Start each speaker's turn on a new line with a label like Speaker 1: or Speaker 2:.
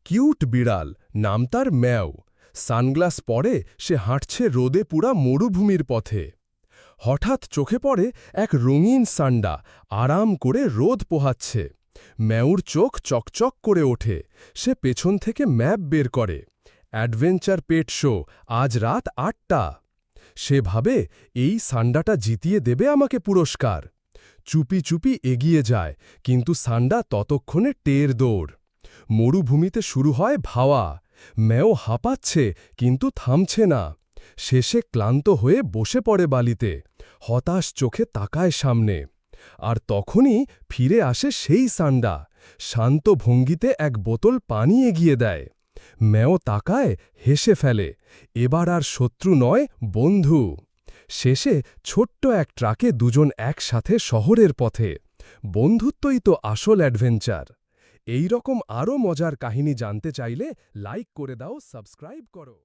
Speaker 1: Cute বিড়াল, নাম তার ম্যাও। সানগ্লাস পরে সে হাঁটছে রোদে পুরা মরুভূমির পথে। হঠাৎ চোখে পড়ে এক রঙিন সান্ডা আরাম করে রোদ পোহাচ্ছে। ম্যাউর চোখ চকচক করে ওঠে। সে পেছন থেকে ম্যাপ বের করে। অ্যাডভেঞ্চার পেট শো, আজ রাত ৮টা। সে ভাবে এই সান্ডাটা জিতিয়ে দেবে আমাকে পুরস্কার। চুপি চুপি এগিয়ে যায়, কিন্তু সান্ডা ততক্ষণে টের দৌড়। মরুভূমিতে শুরু হয় ভাওয়া। ম্যাও হাঁপাচ্ছে, কিন্তু থামছে না। শেষে ক্লান্ত হয়ে বসে পড়ে বালিতে, হতাশ চোখে তাকায় সামনে। আর তখনই ফিরে আসে সেই সান্ডা, শান্ত ভঙ্গিতে এক বোতল পানি এগিয়ে দেয়। ম্যাও তাকায়, হেসে ফেলে। এবার আর শত্রু নয়, বন্ধু। শেষে ছোট্ট এক ট্রাকে দুজন একসাথে শহরের পথে। বন্ধুত্বই তো আসল অ্যাডভেঞ্চার। এই রকম আরও মজার কাহিনী জানতে চাইলে লাইক করে দাও, সাবস্ক্রাইব করো।